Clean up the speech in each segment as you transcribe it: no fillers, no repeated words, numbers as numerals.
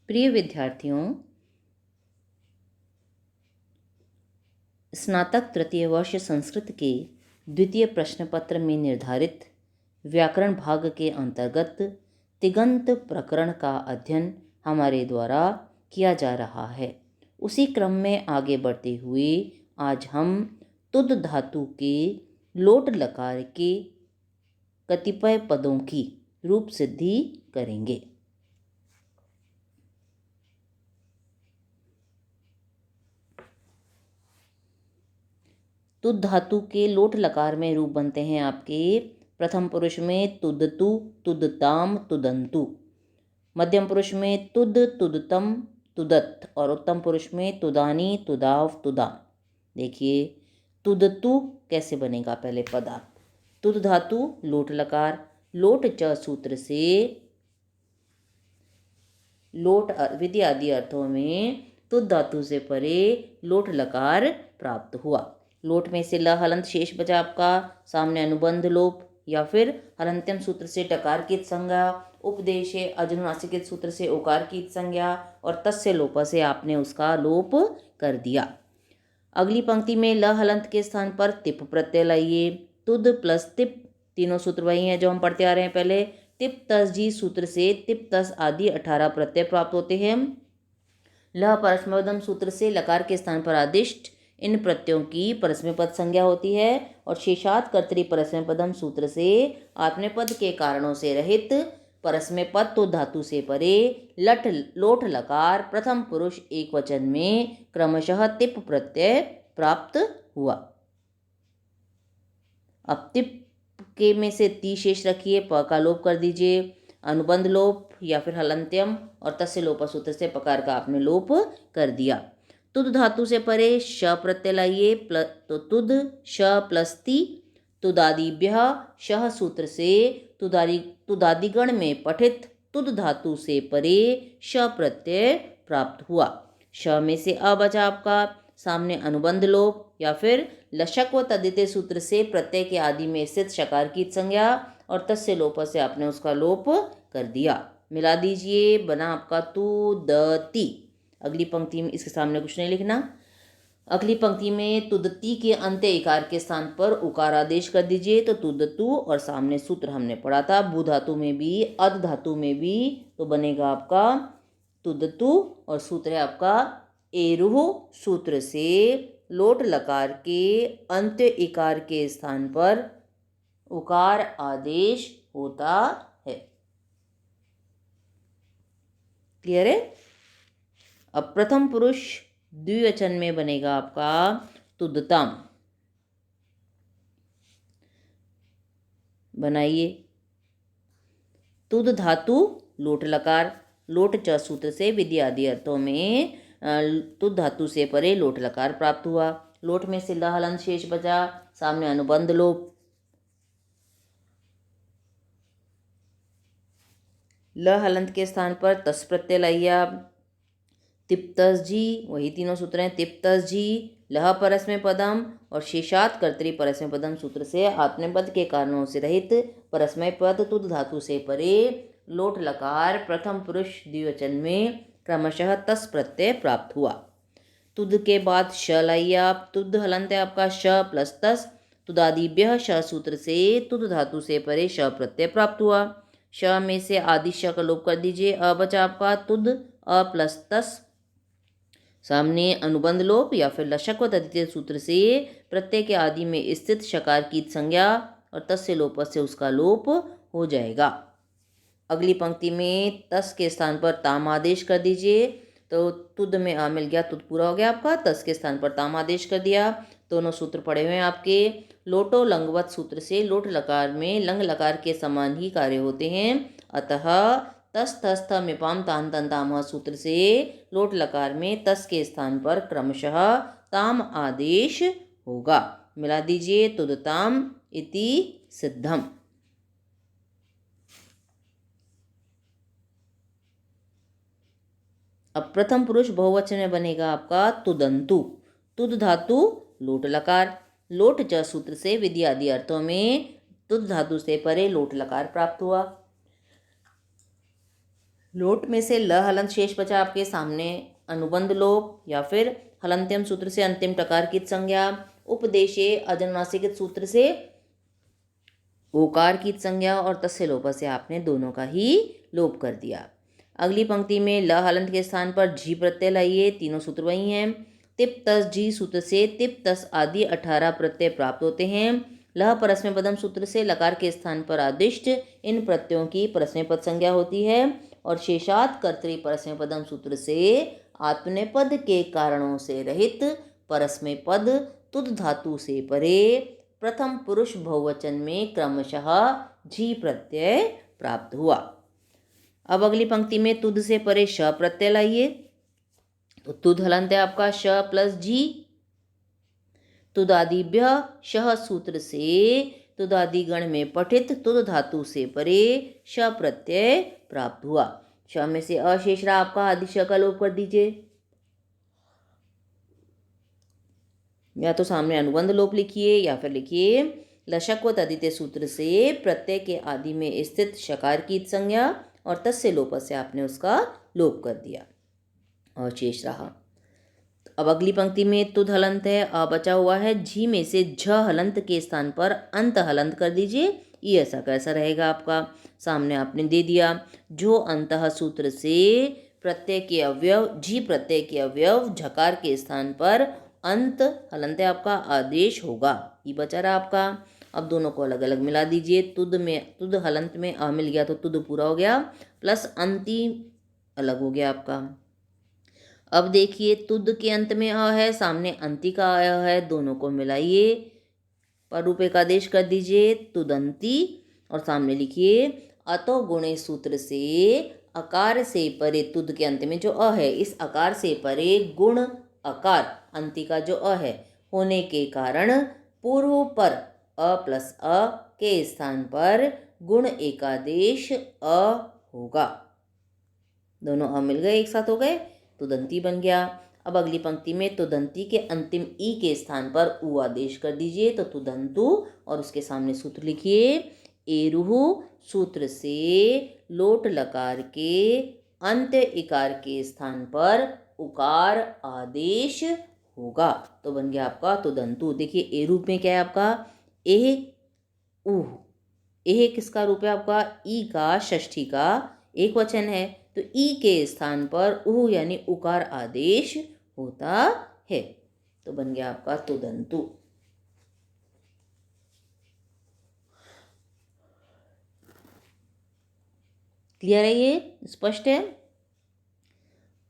प्रिय विद्यार्थियों, स्नातक तृतीय वर्ष संस्कृत के द्वितीय प्रश्न पत्र में निर्धारित व्याकरण भाग के अंतर्गत तिङन्त प्रकरण का अध्ययन हमारे द्वारा किया जा रहा है। उसी क्रम में आगे बढ़ते हुए आज हम तुद धातु के लोट लकार के कतिपय पदों की रूप सिद्धि करेंगे। तुद धातु के लोट लकार में रूप बनते हैं आपके प्रथम पुरुष में तुदतु, तुदताम, तुदंतु। मध्यम पुरुष में तुद, तुदतम, तुदत और उत्तम पुरुष में तुदानी, तुदाव, तुदाम। देखिए तुदतु कैसे बनेगा। पहले पद आप तुद धातु लोट लकार, लोट च सूत्र से लोट विधि आदि अर्थों में तुद धातु से परे लोट लकार प्राप्त हुआ। लोट में से ल हलंत शेष बचा आपका, सामने अनुबंध लोप या फिर हलंत्यम सूत्र से टकार की संज्ञा, उपदेश अजनुनासिक सूत्र से ओकार की संज्ञा और तस्य लोप से आपने उसका लोप कर दिया। अगली पंक्ति में ल हलंत के स्थान पर तिप प्रत्यय लाइए। तुद प्लस तिप, तीनों सूत्र वही हैं जो हम पढ़ते आ रहे हैं पहले। तिप तस जी सूत्र से तिप तस आदि 18 प्रत्यय प्राप्त होते हैं। ल परस्मैपदम सूत्र से लकार के स्थान पर आदिष्ट इन प्रत्ययों की परस्मैपद संज्ञा होती है और शेषात कर्तरी परस्मैपदम सूत्र से आत्मनेपद के कारणों से रहित परस्मैपद तो धातु से परे लट लोट लकार प्रथम पुरुष एक वचन में क्रमशः तिप प्रत्यय प्राप्त हुआ। अब तिप के में से ती शेष रखिए, प का लोप कर दीजिए, अनुबंध लोप या फिर हलंत्यम और तस्य लोप सूत्र से पकार का आपने लोप कर दिया। तुद धातु से परे श प्रत्यय लाइए, तो तुद श प्लस ती, तुदादिभ्य शह सूत्र से तुदादिगण में पठित तुद धातु से परे श प्रत्यय प्राप्त हुआ। श में से अ बचा आपका, सामने अनुबंध लोप या फिर लशक व तद्धित सूत्र से प्रत्यय के आदि में स्थित शकार की संज्ञा और तस्य लोप से आपने उसका लोप कर दिया। मिला दीजिए, बना आपका तु द ती। अगली पंक्ति में इसके सामने कुछ नहीं लिखना। अगली पंक्ति में तुदती के अंत्य इकार के स्थान पर उकार आदेश कर दीजिए, तो तुदतु और सामने सूत्र हमने पढ़ा था भू धातु में भी अद धातु में भी, तो बनेगा आपका तुदतु और सूत्र है आपका एरुह सूत्र से लोट लकार के अंत्य इकार के स्थान पर उकार आदेश होता है। क्लियर है। अब प्रथम पुरुष द्विवचन में बनेगा आपका तुदताम। बनाइए। तुद धातु लोट लकार, लोट च सूत्र से विधि आदि अर्थों में तुद धातु से परे लोट लकार प्राप्त हुआ। लोट में से ल हलंत शेष बचा, सामने अनुबंध लोप। ल हलंत के स्थान पर तस प्रत्यय लाइया। तिप्तस जी, वही तीनों सूत्र हैं, तिप्तस जी लह परस्मै पदम और शेषात कर्तरी परस्मै पदम सूत्र से आत्मनेपद के कारणों से रहित परस्मै पद तुद धातु से परे लोट लकार प्रथम पुरुष द्विवचन में क्रमशः तस प्रत्यय प्राप्त हुआ। तुद के बाद श लाइया। तुद हलंत है आपका श प्लस तस, तुदादिभ्य श सूत्र से तुद धातु से परे श प्रत्यय प्राप्त हुआ। श में से आदि श का लोप कर दीजिए, अ बचा आपका तुद अ प्लस तस, सामने अनुबंध लोप या फिर लशक व तद्धित सूत्र से प्रत्यय के आदि में स्थित शकार की संज्ञा और तस्य लोप से उसका लोप हो जाएगा। अगली पंक्ति में तस के स्थान पर ताम आदेश कर दीजिए, तो तुद में आ मिल गया, तुद पूरा हो गया आपका। तस के स्थान पर ताम आदेश कर दिया। दोनों सूत्र पड़े हुए हैं आपके। लोटो लंगवत सूत्र से लोट लकार में लंग लकार के समान ही कार्य होते हैं, अतः तस तस थ मिपाम तान तन ताम सूत्र से लोट लकार में तस के स्थान पर क्रमशः ताम आदेश होगा। मिला दीजिए, तुदताम इति सिद्धम। अब प्रथम पुरुष बहुवचन में बनेगा आपका तुदंतु। तुद धातु लोट लकार, लोट च सूत्र से विधि आदि अर्थों में तुद धातु से परे लोट लकार प्राप्त हुआ। लोट में से ल हलंत शेष बचा आपके सामने, अनुबंध लोप या फिर हलंत्यम सूत्र से अंतिम टकार की संज्ञा, उपदेशे अजनुनासिक सूत्र से ओकार की संज्ञा और तस्य लोप से आपने दोनों का ही लोप कर दिया। अगली पंक्ति में ल हलंत के स्थान पर झी प्रत्यय लाइए, तीनों सूत्र वही हैं। तिप तस जी सूत्र से तिप तस आदि 18 प्रत्यय प्राप्त होते हैं। लह परस्मै पदम सूत्र से लकार के स्थान पर आदिष्ट इन प्रत्ययों की परस्मै पद संज्ञा होती है। और शेषात कर्तरी परस्मै पदम सूत्र से आत्मनेपद के कारणों से रहित परस्मै पद तुद धातु से परे प्रथम पुरुष बहुवचन में क्रमशः झी प्रत्यय प्राप्त हुआ। अब अगली पंक्ति में तुद से परे श प्रत्यय लाइए। तो तुद हलंत है आपका श प्लस जी। तुदादिभ्य शह सूत्र से तुदादि गण में पठित तुद धातु से परे श प्रत्यय प्राप्त हुआ। श में से अशेष रहा आपका, आदि श का लोप कर दीजिए, या तो सामने अनुबंध लोप लिखिए या फिर लिखिए लशक्व तदिते सूत्र से प्रत्यय के आदि में स्थित शकार की संज्ञा और तस्य लोप से आपने उसका लोप कर दिया और शेष रहा। अब अगली पंक्ति में तुद हलंत है, अ बचा हुआ है, झी में से झ हलंत के स्थान पर अंत हलंत कर दीजिए। ये ऐसा कैसा रहेगा आपका, सामने आपने दे दिया। जो अंतः सूत्र से प्रत्यय के अवयव झी प्रत्यय के अवयव झकार के स्थान पर अंत हलंत है आपका आदेश होगा। ये बचा रहा आपका। अब दोनों को अलग अलग मिला दीजिए। तुद हलंत में अ मिल गया तो तुद पूरा हो गया, प्लस अंति अलग हो गया आपका। अब देखिए तुद के अंत में अ है, सामने अंति का अ है, दोनों को मिलाइए, पर रूपे का आदेश कर दीजिए तुदंती और सामने लिखिए अतो गुणे सूत्र से अकार से परे तुद के अंत में जो अ है, इस अकार से परे गुण अकार अंति का जो अ है होने के कारण पूर्व पर अ प्लस अ के स्थान पर गुण एकादेश अ होगा। दोनों अ मिल गए, एक साथ हो गए, तुदंती बन गया। अब अगली पंक्ति में तुदंती के अंतिम ई के स्थान पर उ आदेश कर दीजिए, तो तुदंतु और उसके सामने सूत्र लिखिए एरुहु सूत्र से लोट लकार के अंत्य इकार के स्थान पर उकार आदेश होगा। तो बन गया आपका तुदंतु। देखिए ए रूप में क्या है आपका, एह उह। एह किसका रूप है आपका, ई का षष्ठी का एक वचन है, तो ई के स्थान पर उह यानी उकार आदेश होता है। तो बन गया आपका तुदंतु। क्लियर है, ये स्पष्ट है।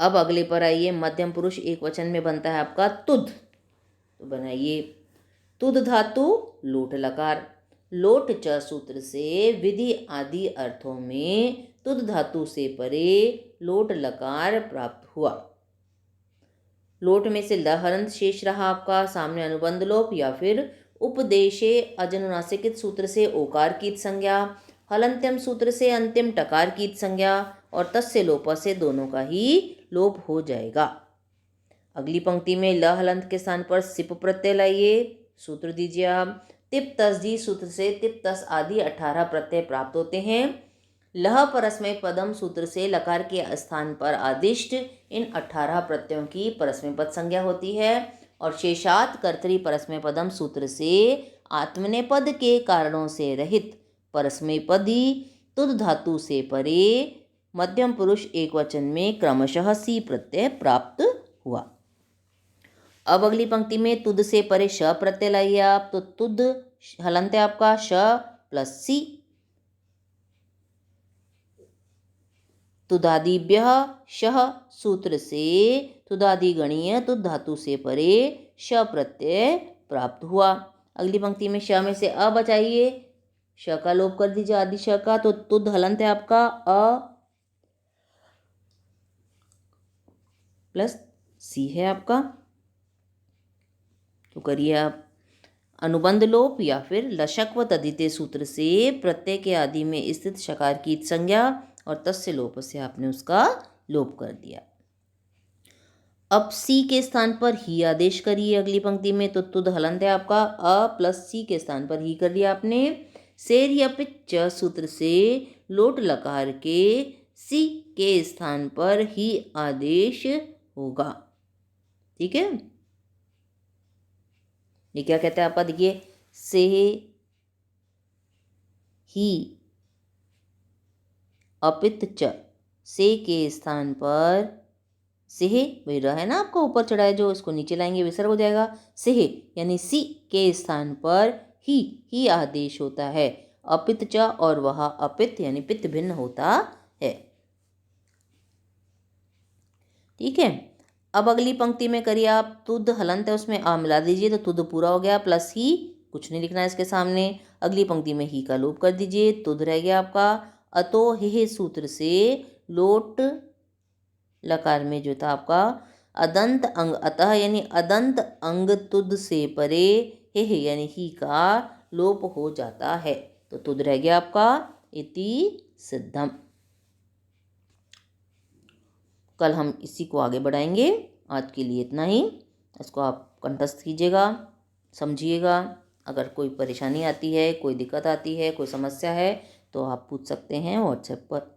अब अगले पर आइए, मध्यम पुरुष एक वचन में बनता है आपका तुद। तो बनाइए तुद धातु लोट लकार, लोट च सूत्र से विधि आदि अर्थों में तुद धातु से परे लोट लकार प्राप्त हुआ। लोट में से ल हलंत शेष रहा आपका, सामने अनुबंध लोप या फिर उपदेशे अजनुनासिक सूत्र से ओकार की संज्ञा, हलंत्यम सूत्र से अंतिम टकार की संज्ञा और तस्य लोप से दोनों का ही लोप हो जाएगा। अगली पंक्ति में ल हलंत के स्थान पर सिप प्रत्यय लाइए, सूत्र दीजिए आप। तिप तस जी सूत्र से तिप तस आदि 18 प्रत्यय प्राप्त होते हैं। लह परस्मै पदम सूत्र से लकार के स्थान पर आदिष्ट इन 18 प्रत्ययों की परस्मै पद संज्ञा होती है। और शेषात कर्तरी परस्मै पदम सूत्र से आत्मनेपद के कारणों से रहित परस्मै पदी तुद धातु से परे मध्यम पुरुष एक वचन में क्रमशः सी प्रत्यय प्राप्त हुआ। अब अगली पंक्ति में तुद से परे श प्रत्यय लाइए आप, तो तुद हलंत है आपका श प्लस सी। तुदादिभ्य शह सूत्र से तुदादि गणीय तुद धातु से परे श प्रत्यय प्राप्त हुआ। अगली पंक्ति में श में से अ बचाइए, श का लोप कर दीजिए आदि श का, तो तुद हलंत है आपका अ प्लस सी है आपका। तो करिए आप अनुबंध लोप या फिर लशक्व तदिते सूत्र से प्रत्यय के आदि में स्थित शकार की संज्ञा और तस्य लोप से आपने उसका लोप कर दिया। अब सी के स्थान पर ही आदेश करिए अगली पंक्ति में, तो तुद हलंत है आपका अ प्लस सी के स्थान पर ही कर दिया आपने। सेर या पिच सूत्र से लोट लकार के सी के स्थान पर ही आदेश होगा। ठीक है, ये क्या कहते हैं आपका, देखिए, से ही अपित च, से के स्थान पर सेह, वही रहा है ना आपका ऊपर चढ़ा है जो, इसको नीचे लाएंगे विसर्ग हो जाएगा। सेह यानी सी के स्थान पर ही आदेश होता है। अपित च, और वह अपित यानी पित्त भिन्न होता है। ठीक है, अब अगली पंक्ति में करिए आप, तुद हलंत है उसमें आ मिला दीजिए तो तुद पूरा हो गया, प्लस ही, कुछ नहीं लिखना है इसके सामने। अगली पंक्ति में ही का लोप कर दीजिए, तुद रह गया आपका। अतो हे सूत्र से लोट लकार में जो था आपका अदंत अंग, अतः यानी अदंत अंग तुद से परे हे यानी ही का लोप हो जाता है, तो तुद रह गया आपका इति सिद्धम। कल हम इसी को आगे बढ़ाएंगे। आज के लिए इतना ही, इसको आप कंठस्थ कीजिएगा, समझिएगा। अगर कोई परेशानी आती है, कोई दिक्कत आती है, कोई समस्या है तो आप पूछ सकते हैं व्हाट्सएप पर,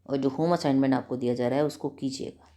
और जो होम असाइनमेंट आपको दिया जा रहा है उसको कीजिएगा।